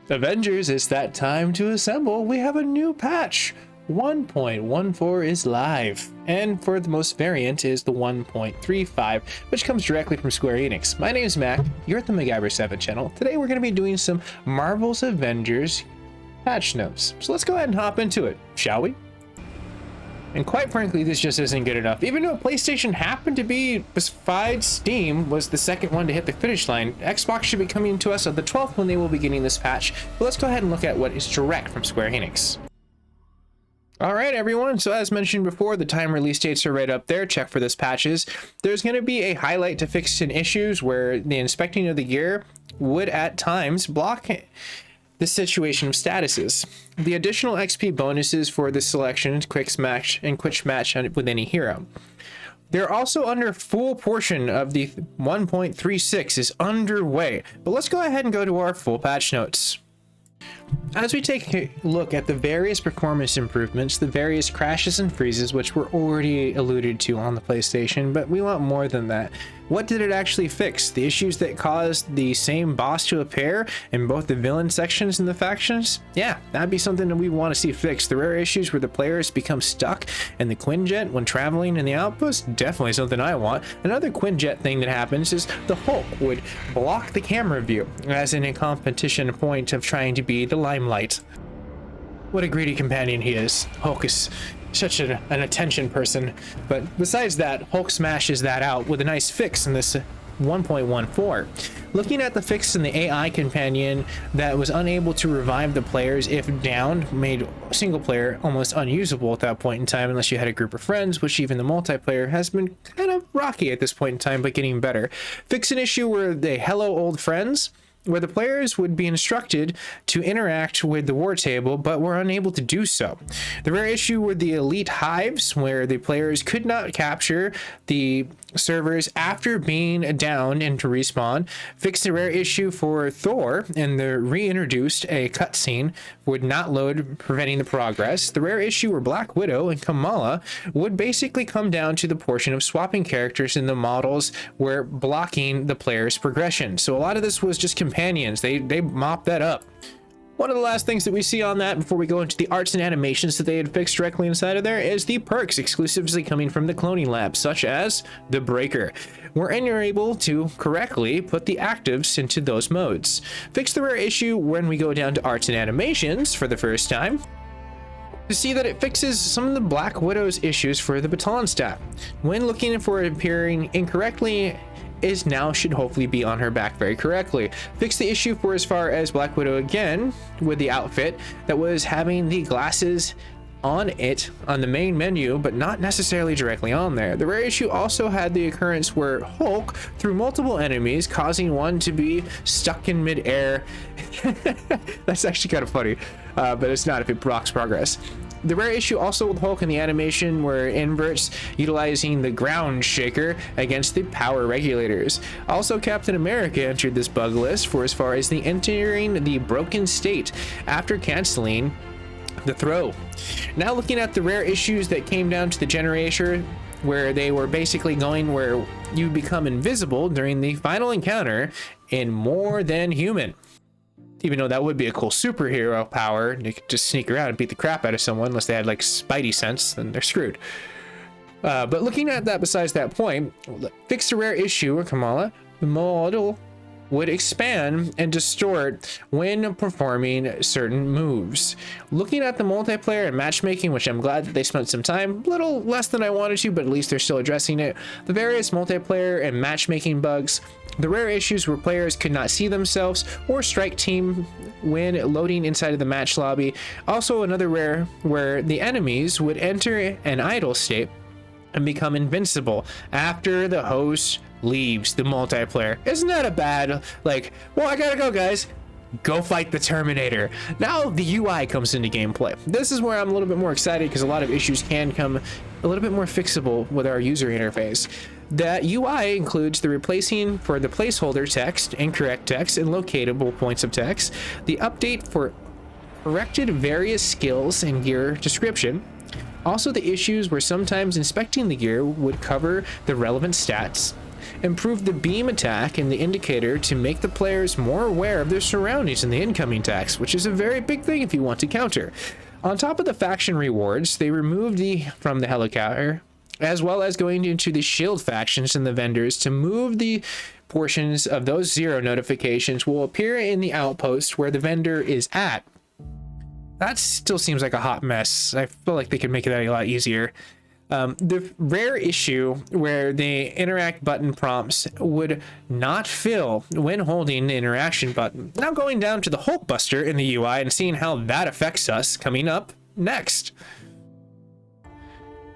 Avengers, it's that time to assemble. We have a new patch. 1.14 is live, and for the most variant is the 1.35, which comes directly from Square Enix. My name is Mac, you're at the MacGyver7 channel. Today we're going to be doing some Marvel's Avengers patch notes. So let's go ahead and hop into it, shall we? And quite frankly, this just isn't good enough. Even though PlayStation happened to be, besides Steam, was the second one to hit the finish line, Xbox should be coming to us on the 12th when they will be getting this patch. But let's go ahead and look at what is direct from Square Enix. Alright everyone, so as mentioned before, the time release dates are right up there. Check for this patches. There's going to be a highlight to fix some issues where the inspecting of the gear would at times block the situation of statuses. The additional XP bonuses for the selection, quick match with any hero. They're also under full portion of the 1.36 is underway, but let's go ahead and go to our full patch notes. As we take a look at the various performance improvements, the various crashes and freezes, which were already alluded to on the PlayStation, but we want more than that. What did it actually fix? The issues that caused the same boss to appear in both the villain sections and the factions? Yeah, that'd be something that we want to see fixed. The rare issues where the players become stuck in the Quinjet when traveling in the outpost? Definitely something I want. Another Quinjet thing that happens is the Hulk would block the camera view, as in a competition point of trying to be the limelight. What a greedy companion he is. Hulk is such an attention person, but besides that, Hulk smashes that out with a nice fix in this 1.14. Looking at the fix in the AI companion that was unable to revive the players if downed, made single player almost unusable at that point in time unless you had a group of friends, which even the multiplayer has been kind of rocky at this point in time, but getting better. Fix an issue where they hello old friends, where the players would be instructed to interact with the war table, but were unable to do so. The rare issue were the elite hives, where the players could not capture the servers after being down and to respawn. Fixed the rare issue for Thor, and the reintroduced a cutscene would not load, preventing the progress. The rare issue where Black Widow and Kamala would basically come down to the portion of swapping characters in the models where blocking the player's progression. So a lot of this was just companions. They mopped that up. One of the last things that we see on that before we go into the arts and animations that they had fixed directly inside of there is the perks exclusively coming from the cloning lab, such as the Breaker, wherein you're able to correctly put the actives into those modes. Fix the rare issue when we go down to arts and animations for the first time, to see that it fixes some of the Black Widow's issues for the baton stat. When looking for it appearing incorrectly, is now should hopefully be on her back very correctly. Fix the issue for as far as Black Widow again with the outfit that was having the glasses on it on the main menu, but not necessarily directly on there. The rare issue also had the occurrence where Hulk threw multiple enemies, causing one to be stuck in midair. That's actually kind of funny, but it's not if it blocks progress. The rare issue also with Hulk in the animation were inverts utilizing the ground shaker against the power regulators. Also, Captain America entered this bug list for as far as the entering the broken state after canceling the throw. Now looking at the rare issues that came down to the generator, where they were basically going where you become invisible during the final encounter in More Than Human. Even though that would be a cool superhero power, you could just sneak around and beat the crap out of someone unless they had like Spidey sense, then they're screwed. But looking at that besides that point, fix the rare issue where Kamala, the model, would expand and distort when performing certain moves. Looking at the multiplayer and matchmaking, which I'm glad that they spent some time, a little less than I wanted to, but at least they're still addressing it. The various multiplayer and matchmaking bugs, the rare issues where players could not see themselves or strike team when loading inside of the match lobby. Also another rare where the enemies would enter an idle state and become invincible after the host leaves the multiplayer. Isn't that a bad, like, well, I gotta go, guys. Go fight the Terminator. Now the UI comes into gameplay. This is where I'm a little bit more excited because a lot of issues can come a little bit more fixable with our user interface. That UI includes the replacing for the placeholder text, incorrect text, and locatable points of text, the update for corrected various skills and gear description. Also the issues where sometimes inspecting the gear would cover the relevant stats, improved the beam attack and the indicator to make the players more aware of their surroundings and the incoming attacks, which is a very big thing if you want to counter. On top of the faction rewards, they removed from the helicopter, as well as going into the shield factions and the vendors to move the portions of those 0 notifications will appear in the outpost where the vendor is at. That still seems like a hot mess. I feel like they could make it a lot easier. The rare issue where the interact button prompts would not fill when holding the interaction button. Now going down to the Hulkbuster in the UI and seeing how that affects us coming up next.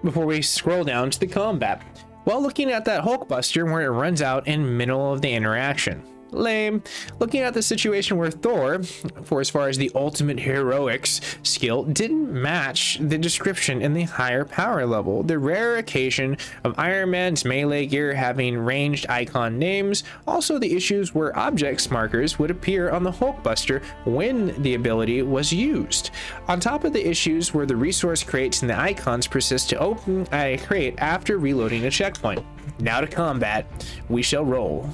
Before we scroll down to the combat. Well, looking at that Hulkbuster where it runs out in middle of the interaction. Lame. Looking at the situation where Thor, for as far as the ultimate heroics skill, didn't match the description in the higher power level. The rare occasion of Iron Man's melee gear having ranged icon names. Also the issues where objects markers would appear on the Hulkbuster when the ability was used. On top of the issues where the resource crates and the icons persist to open a crate after reloading a checkpoint. Now to combat, we shall roll.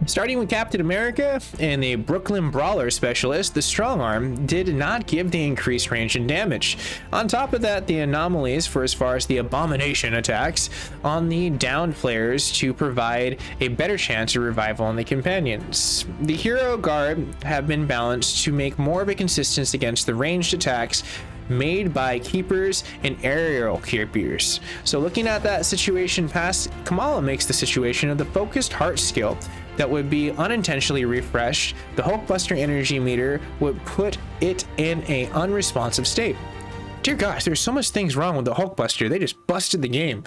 Starting with Captain America and the Brooklyn Brawler Specialist, the Strong Arm did not give the increased range and damage. On top of that, the anomalies for as far as the Abomination attacks on the downed players to provide a better chance of revival on the companions. The Hero Guard have been balanced to make more of a consistency against the ranged attacks made by keepers and aerial keepers. So looking at that situation past, Kamala makes the situation of the focused heart skill that would be unintentionally refreshed. The Hulkbuster energy meter would put it in a unresponsive state. Dear gosh, there's so much things wrong with the Hulkbuster. They just busted the game.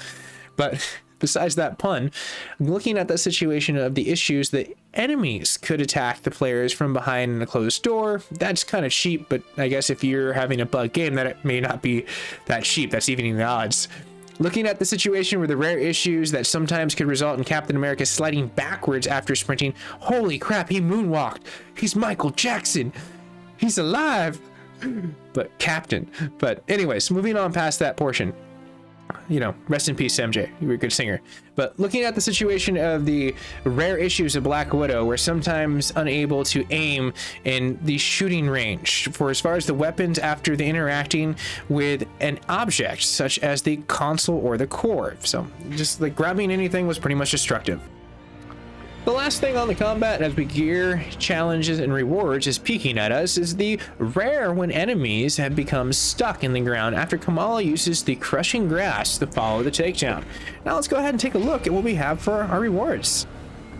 But besides that pun, looking at that situation of the issues that enemies could attack the players from behind a closed door, that's kind of cheap, but I guess if you're having a bug game, that it may not be that cheap. That's evening the odds. Looking at the situation where the rare issues that sometimes could result in Captain America sliding backwards after sprinting. Holy crap, he moonwalked. He's Michael Jackson. He's alive. But Captain. But anyways, moving on past that portion. You know, rest in peace, MJ. You were a good singer. But looking at the situation of the rare issues of Black Widow, we're sometimes unable to aim in the shooting range for as far as the weapons after the interacting with an object, such as the console or the core. So just like grabbing anything was pretty much destructive. The last thing on the combat as we gear challenges and rewards is peeking at us is the rare when enemies have become stuck in the ground after Kamala uses the crushing grass to follow the takedown. Now let's go ahead and take a look at what we have for our rewards.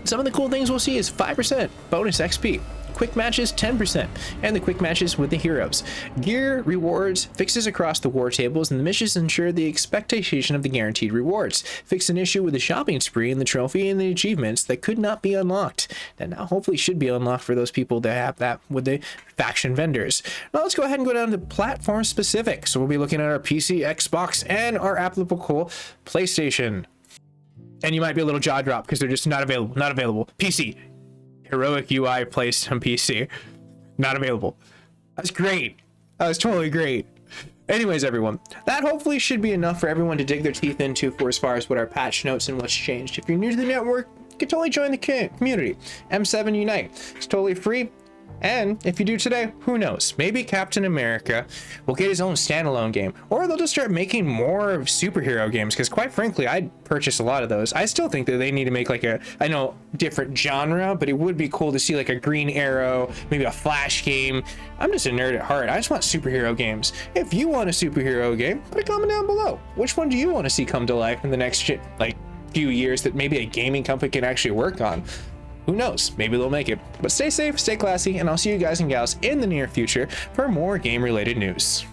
Some of the cool things we'll see is 5% bonus XP, quick matches 10%, and the quick matches with the heroes. Gear, rewards, fixes across the war tables, and the missions ensure the expectation of the guaranteed rewards. Fix an issue with the shopping spree and the trophy and the achievements that could not be unlocked. That now hopefully should be unlocked for those people that have that with the faction vendors. Now let's go ahead and go down to platform specific. So we'll be looking at our PC, Xbox, and our applicable PlayStation. And you might be a little jaw drop because they're just not available. PC. Heroic UI placed on PC. Not available. That's great. That was totally great. Anyways, everyone, that hopefully should be enough for everyone to dig their teeth into for as far as what our patch notes and what's changed. If you're new to the network, you can totally join the community. M7 Unite. It's totally free. And if you do today, who knows? Maybe Captain America will get his own standalone game, or they'll just start making more superhero games, because quite frankly, I'd purchase a lot of those. I still think that they need to make like a, I know, different genre, but it would be cool to see like a Green Arrow, maybe a Flash game. I'm just a nerd at heart. I just want superhero games. If you want a superhero game, put a comment down below. Which one do you want to see come to life in the next like few years that maybe a gaming company can actually work on? Who knows? Maybe they'll make it. But stay safe, stay classy, and I'll see you guys and gals in the near future for more game-related news.